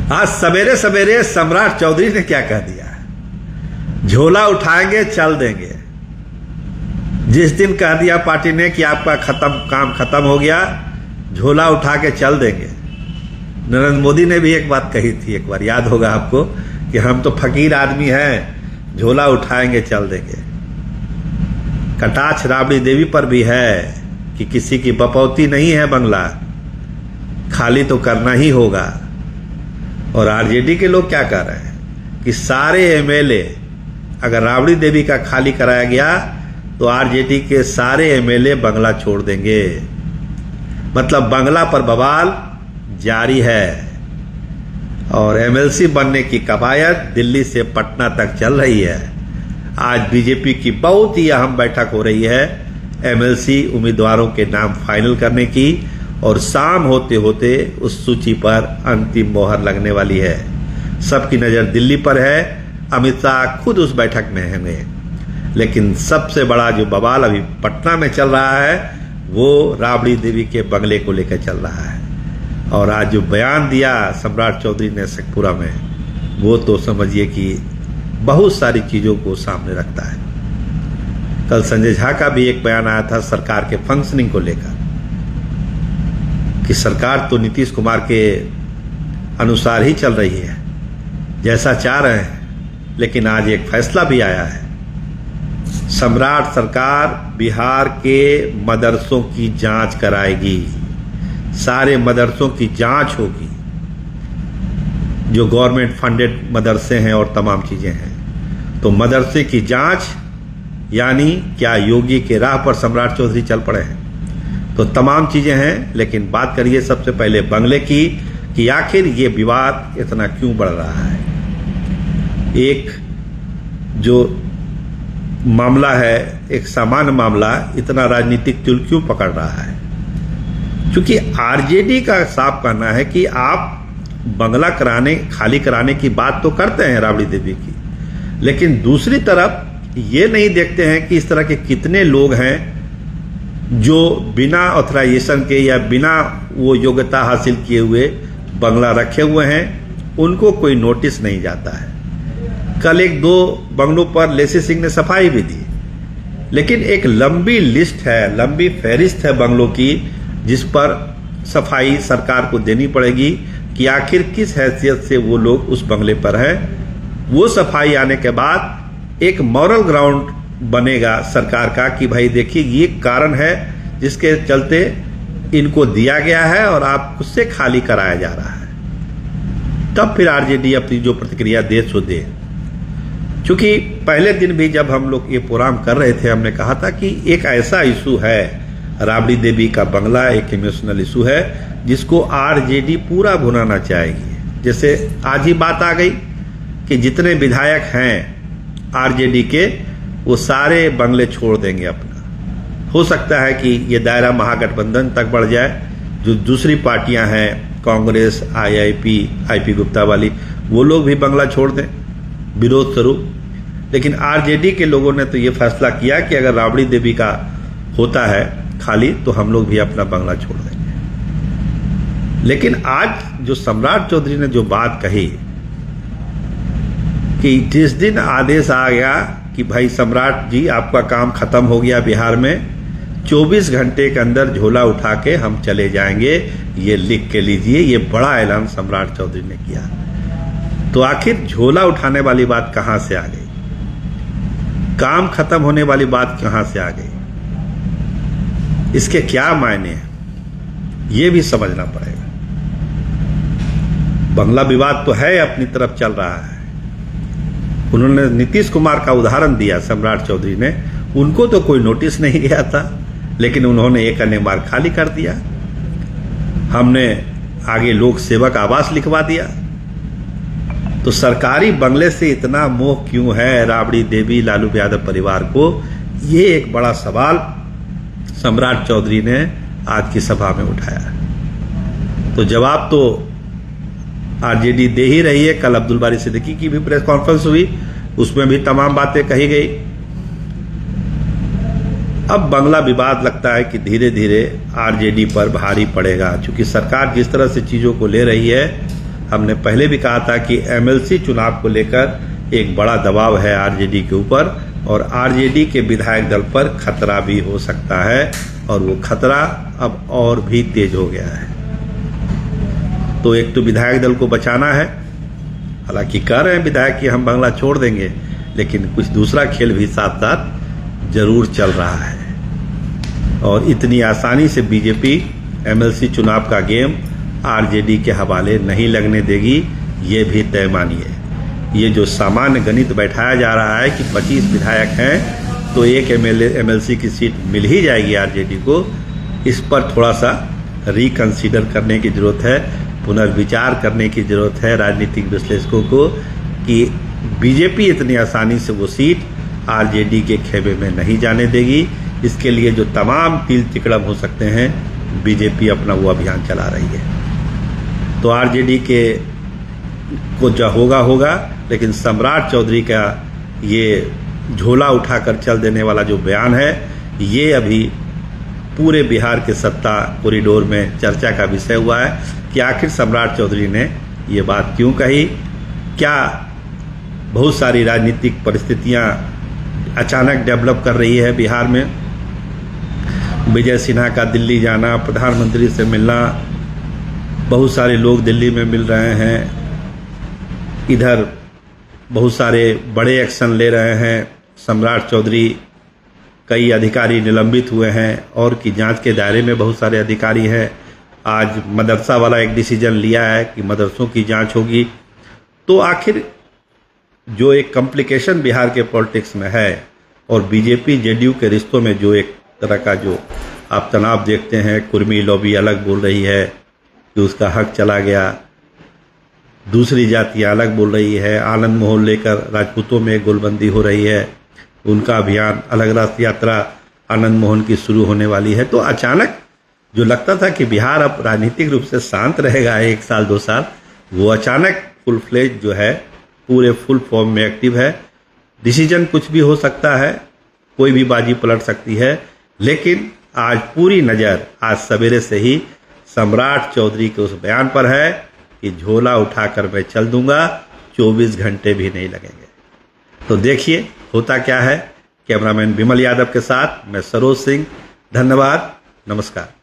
आज सवेरे सवेरे सम्राट चौधरी ने क्या कह दिया, झोला उठाएंगे चल देंगे। जिस दिन कह दिया पार्टी ने कि आपका काम खत्म हो गया, झोला उठा के चल देंगे। नरेंद्र मोदी ने भी एक बात कही थी, एक बार याद होगा आपको, कि हम तो फकीर आदमी हैं, झोला उठाएंगे चल देंगे। कटाक्ष राबड़ी देवी पर भी है कि किसी की बपौती नहीं है बंगला, खाली तो करना ही होगा। और आरजेडी के लोग क्या कर रहे हैं कि सारे एमएलए, अगर राबड़ी देवी का खाली कराया गया तो आरजेडी के सारे एमएलए बंगला छोड़ देंगे। मतलब बंगला पर बवाल जारी है और एमएलसी बनने की कवायद दिल्ली से पटना तक चल रही है। आज बीजेपी की बहुत ही अहम बैठक हो रही है एमएलसी उम्मीदवारों के नाम फाइनल करने की, और शाम होते होते उस सूची पर अंतिम मोहर लगने वाली है। सबकी नज़र दिल्ली पर है, अमित शाह खुद उस बैठक में होंगे। लेकिन सबसे बड़ा जो बवाल अभी पटना में चल रहा है वो राबड़ी देवी के बंगले को लेकर चल रहा है। और आज जो बयान दिया सम्राट चौधरी ने शेखपुरा में, वो तो समझिए कि बहुत सारी चीज़ों को सामने रखता है। कल संजय झा का भी एक बयान आया था सरकार के फंक्शनिंग को लेकर, कि सरकार तो नीतीश कुमार के अनुसार ही चल रही है, जैसा चाह रहे हैं। लेकिन आज एक फैसला भी आया है, सम्राट सरकार बिहार के मदरसों की जांच कराएगी। सारे मदरसों की जांच होगी, जो गवर्नमेंट फंडेड मदरसे हैं और तमाम चीज़ें हैं। तो मदरसे की जांच, यानी क्या योगी के राह पर सम्राट चौधरी चल पड़े हैं? तो तमाम चीज़ें हैं। लेकिन बात करिए सबसे पहले बंगले की, कि आखिर ये विवाद इतना क्यों बढ़ रहा है। एक जो मामला है, एक सामान्य मामला, इतना राजनीतिक तुल क्यों पकड़ रहा है? क्योंकि आरजेडी का साफ कहना है कि आप बंगला खाली कराने की बात तो करते हैं राबड़ी देवी की, लेकिन दूसरी तरफ ये नहीं देखते हैं कि इस तरह के कितने लोग हैं जो बिना ऑथराइजेशन के या बिना वो योग्यता हासिल किए हुए बंगला रखे हुए हैं, उनको कोई नोटिस नहीं जाता है। कल एक दो बंगलों पर लेसी सिंह ने सफाई भी दी, लेकिन एक लंबी लिस्ट है, लंबी फहरिस्त है बंगलों की, जिस पर सफाई सरकार को देनी पड़ेगी कि आखिर किस हैसियत से वो लोग उस बंगले पर हैं। वो सफाई आने के बाद एक मॉरल ग्राउंड बनेगा सरकार का कि भाई देखिए ये कारण है जिसके चलते इनको दिया गया है और आप उससे खाली कराया जा रहा है। तब फिर आरजेडी अपनी जो प्रतिक्रिया दे सो दे। क्योंकि पहले दिन भी जब हम लोग ये प्रोग्राम कर रहे थे, हमने कहा था कि एक ऐसा इशू है, राबड़ी देवी का बंगला एक इमोशनल इशू है जिसको आरजेडी पूरा भुनाना चाहेगी। जैसे आज ही बात आ गई कि जितने विधायक हैं आरजेडी के, वो सारे बंगले छोड़ देंगे अपना। हो सकता है कि ये दायरा महागठबंधन तक बढ़ जाए, जो दूसरी पार्टियां हैं कांग्रेस, आईपी गुप्ता वाली, वो लोग भी बंगला छोड़ दें विरोध स्वरूप। लेकिन आरजेडी के लोगों ने तो ये फैसला किया कि अगर राबड़ी देवी का होता है खाली तो हम लोग भी अपना बंगला छोड़ देंगे। लेकिन आज जो सम्राट चौधरी ने जो बात कही कि जिस दिन आदेश आ गया कि भाई सम्राट जी आपका काम खत्म हो गया बिहार में, 24 घंटे के अंदर झोला उठा के हम चले जाएंगे, ये लिख के लीजिए। ये बड़ा ऐलान सम्राट चौधरी ने किया। तो आखिर झोला उठाने वाली बात कहां से आ गई, काम खत्म होने वाली बात कहां से आ गई, इसके क्या मायने हैं, ये भी समझना पड़ेगा। बंगला विवाद तो है, अपनी तरफ चल रहा है। उन्होंने नीतीश कुमार का उदाहरण दिया सम्राट चौधरी ने, उनको तो कोई नोटिस नहीं गया था, लेकिन उन्होंने एक अन्य बार खाली कर दिया। हमने आगे लोक सेवक आवास लिखवा दिया। तो सरकारी बंगले से इतना मोह क्यों है राबड़ी देवी लालू यादव परिवार को, ये एक बड़ा सवाल सम्राट चौधरी ने आज की सभा में उठाया। तो जवाब तो आरजेडी दे ही रही है। कल अब्दुल बारी सिद्दीकी की भी प्रेस कॉन्फ्रेंस हुई, उसमें भी तमाम बातें कही गई। अब बंगला विवाद लगता है कि धीरे धीरे आरजेडी पर भारी पड़ेगा, क्योंकि सरकार जिस तरह से चीजों को ले रही है हमने पहले भी कहा था कि एमएलसी चुनाव को लेकर एक बड़ा दबाव है आरजेडी के ऊपर और आरजेडी के विधायक दल पर खतरा भी हो सकता है और वो खतरा अब और भी तेज हो गया है। तो एक तो विधायक दल को बचाना है, हालांकि कह रहे हैं विधायक कि हम बंगला छोड़ देंगे, लेकिन कुछ दूसरा खेल भी साथ साथ जरूर चल रहा है और इतनी आसानी से बीजेपी एमएलसी चुनाव का गेम आरजेडी के हवाले नहीं लगने देगी, ये भी तय मानिए। ये जो सामान्य गणित बैठाया जा रहा है कि 25 विधायक हैं तो एक एमएलसी की सीट मिल ही जाएगी आरजेडी को, इस पर थोड़ा सा रिकंसीडर करने की जरूरत है, पुनर्विचार करने की जरूरत है राजनीतिक विश्लेषकों को कि बीजेपी इतनी आसानी से वो सीट आरजेडी के खेमे में नहीं जाने देगी। इसके लिए जो तमाम तिल तिकड़म हो सकते हैं बीजेपी अपना वो अभियान चला रही है। तो आरजेडी के को जो होगा, लेकिन सम्राट चौधरी का ये झोला उठाकर चल देने वाला जो बयान है ये अभी पूरे बिहार के सत्ता कॉरिडोर में चर्चा का विषय हुआ है कि आखिर सम्राट चौधरी ने ये बात क्यों कही। क्या बहुत सारी राजनीतिक परिस्थितियां अचानक डेवलप कर रही है बिहार में, विजय सिन्हा का दिल्ली जाना, प्रधानमंत्री से मिलना, बहुत सारे लोग दिल्ली में मिल रहे हैं, इधर बहुत सारे बड़े एक्शन ले रहे हैं, सम्राट चौधरी, कई अधिकारी निलंबित हुए हैं और की जांच के दायरे में बहुत सारे अधिकारी हैं। आज मदरसा वाला एक डिसीजन लिया है कि मदरसों की जांच होगी। तो आखिर जो एक कॉम्प्लिकेशन बिहार के पॉलिटिक्स में है और बीजेपी जेडीयू के रिश्तों में जो एक तरह का जो आप तनाव देखते हैं, कुर्मी लॉबी अलग बोल रही है कि उसका हक चला गया, दूसरी जातियां अलग बोल रही है, आनंद मोहन लेकर राजपूतों में गोलबंदी हो रही है, उनका अभियान अलग राष्ट्र यात्रा आनंद मोहन की शुरू होने वाली है। तो अचानक जो लगता था कि बिहार अब राजनीतिक रूप से शांत रहेगा 1 साल 2 साल, वो अचानक फुल फ्लेज जो है पूरे फुल फॉर्म में एक्टिव है। डिसीजन कुछ भी हो सकता है, कोई भी बाजी पलट सकती है, लेकिन आज पूरी नज़र आज सवेरे से ही सम्राट चौधरी के उस बयान पर है कि झोला उठाकर मैं चल दूंगा, 24 घंटे भी नहीं लगेंगे। तो देखिए होता क्या है। कैमरामैन विमल यादव के साथ मैं सरोज सिंह, धन्यवाद, नमस्कार।